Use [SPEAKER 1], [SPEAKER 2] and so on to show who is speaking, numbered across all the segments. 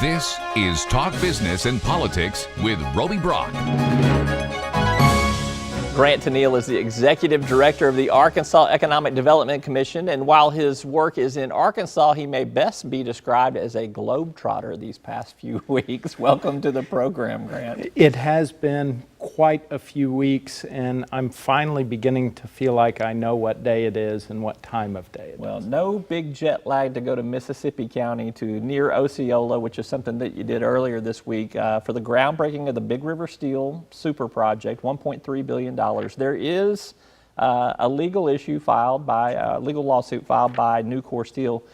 [SPEAKER 1] This is Talk Business and Politics with Roby Brock.
[SPEAKER 2] Grant Tennille is the Executive Director of the Arkansas Economic Development Commission, and while his work is in Arkansas, he may best be described as a globetrotter these past few weeks. Welcome to the program, Grant.
[SPEAKER 3] It has been quite a few weeks, and I'm finally beginning to feel like I know what day it is and what time of day it is.
[SPEAKER 2] Well, no big jet lag to go to Mississippi County to near Osceola, which is something that you did earlier this week for the groundbreaking of the Big River Steel Super Project, $1.3 billion. There is a legal issue filed by, legal lawsuit filed by Nucor Steel.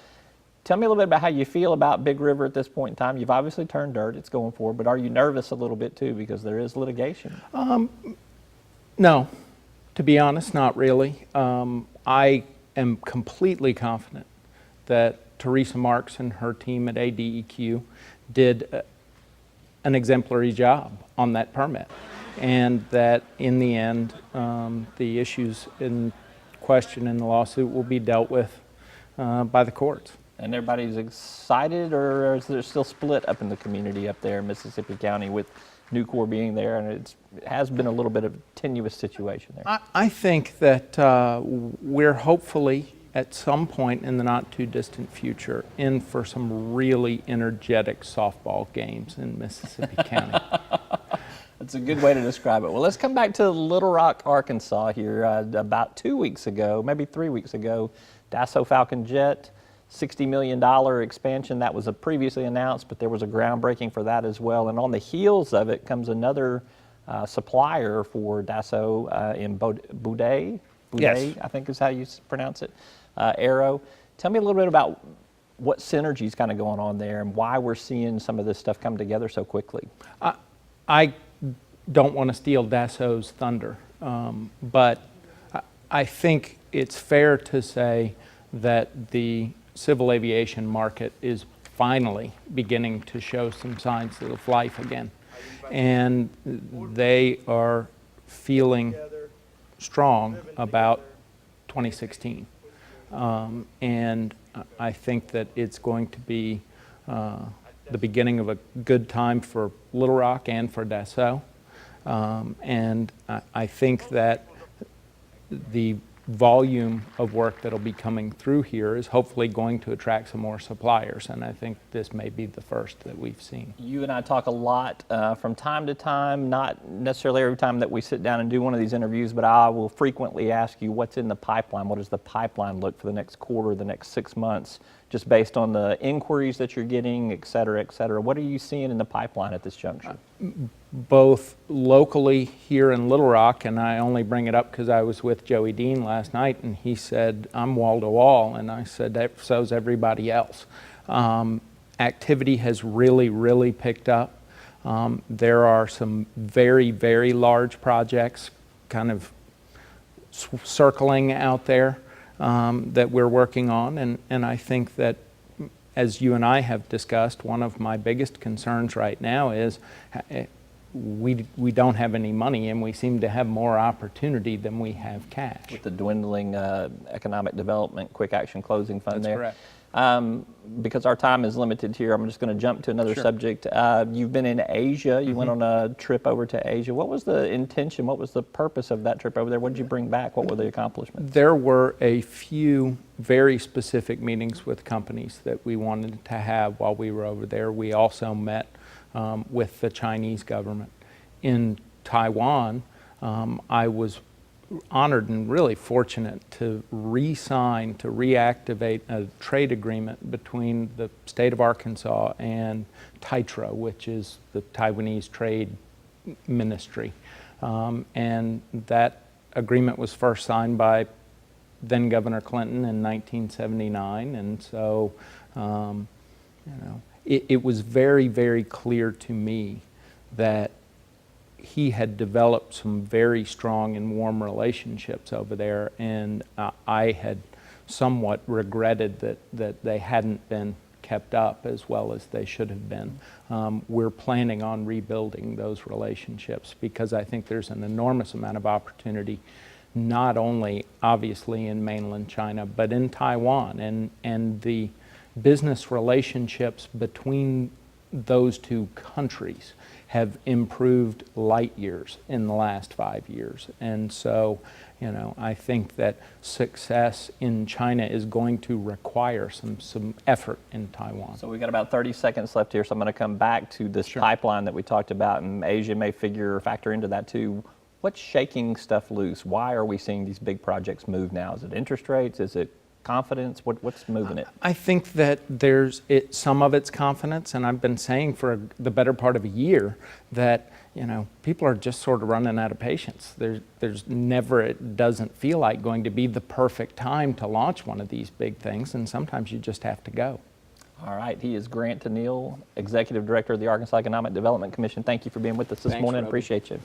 [SPEAKER 2] Tell me a little bit about how you feel about Big River at this point in time. You've obviously turned dirt, it's going forward, but are you nervous a little bit too because there is litigation?
[SPEAKER 3] No, to be honest, not really. I am completely confident that Teresa Marks and her team at AEDC did an exemplary job on that permit, and that in the end, the issues in question in the lawsuit will be dealt with by the courts.
[SPEAKER 2] And everybody's excited, or is there still split up in the community up there in Mississippi County with Nucor being there, and it has been a little bit of a tenuous situation there?
[SPEAKER 3] I think that we're hopefully at some point in the not too distant future in for some really energetic softball games in Mississippi County.
[SPEAKER 2] That's a good way to describe it. Well, let's come back to Little Rock, Arkansas here. About 2 weeks ago, maybe 3 weeks ago, Dassault Falcon Jet, $60 million expansion. That was previously announced, but there was a groundbreaking for that as well. And on the heels of it comes another supplier for Dassault in Boudet,
[SPEAKER 3] Yes.
[SPEAKER 2] I think is how you pronounce it, Aero. Tell me a little bit about what synergy is kind of going on there and why we're seeing some of this stuff come together so quickly.
[SPEAKER 3] I don't want to steal Dassault's thunder, but I think it's fair to say that the civil aviation market is finally beginning to show some signs of life again. And they are feeling strong about 2016. And I think that it's going to be the beginning of a good time for Little Rock and for Dassault. And I think that the volume of work that'll be coming through here is hopefully going to attract some more suppliers, and I think this may be the first that we've seen.
[SPEAKER 2] You and I talk a lot from time to time, not necessarily every time that we sit down and do one of these interviews, but I will frequently ask you what's in the pipeline. What does the pipeline look for the next quarter, the next 6 months, just based on the inquiries that you're getting, et cetera, et cetera. What are you seeing in the pipeline at this juncture?
[SPEAKER 3] Both locally here in Little Rock, and I only bring it up because I was with Joey Dean last night, and he said, I'm wall to wall, and I said, so's everybody else. Activity has really picked up. There are some very large projects kind of circling out there that we're working on, and I think that, as you and I have discussed, one of my biggest concerns right now is we don't have any money, and we seem to have more opportunity than we have cash.
[SPEAKER 2] With the dwindling economic development quick action closing fund.
[SPEAKER 3] That's
[SPEAKER 2] there.
[SPEAKER 3] correct.
[SPEAKER 2] Because our time is limited here, I'm just going to jump to another
[SPEAKER 3] Sure.
[SPEAKER 2] subject. You've been in Asia. You went on a trip over to Asia. What was the intention? What was the purpose of that trip over there? What did you bring back? What were the accomplishments?
[SPEAKER 3] There were a few very specific meetings with companies that we wanted to have while we were over there. We also met with the Chinese government. In Taiwan, I was honored and really fortunate to re-sign, to reactivate a trade agreement between the state of Arkansas and TITRA, which is the Taiwanese trade ministry. And that agreement was first signed by then Governor Clinton in 1979, and so it was very clear to me that he had developed some very strong and warm relationships over there, and I had somewhat regretted that they hadn't been kept up as well as they should have been. We're planning on rebuilding those relationships because I think there's an enormous amount of opportunity, not only obviously in mainland China, but in Taiwan, and the business relationships between those two countries have improved light years in the last 5 years. And so, I think that success in China is going to require some effort in Taiwan.
[SPEAKER 2] So we've got about 30 seconds left here, so I'm going to come back to this pipeline that we talked about, and Asia may factor into that too. What's shaking stuff loose? Why are we seeing these big projects move now? Is it interest rates? Is it confidence? What's moving it?
[SPEAKER 3] I think that some of it's confidence, and I've been saying for the better part of a year that people are just sort of running out of patience. There's never, it doesn't feel like going to be the perfect time to launch one of these big things, and sometimes you just have to go.
[SPEAKER 2] All right, he is Grant Tennille, Executive Director of the Arkansas Economic Development Commission. Thank you for being with us this morning.
[SPEAKER 3] Roby.
[SPEAKER 2] Appreciate you.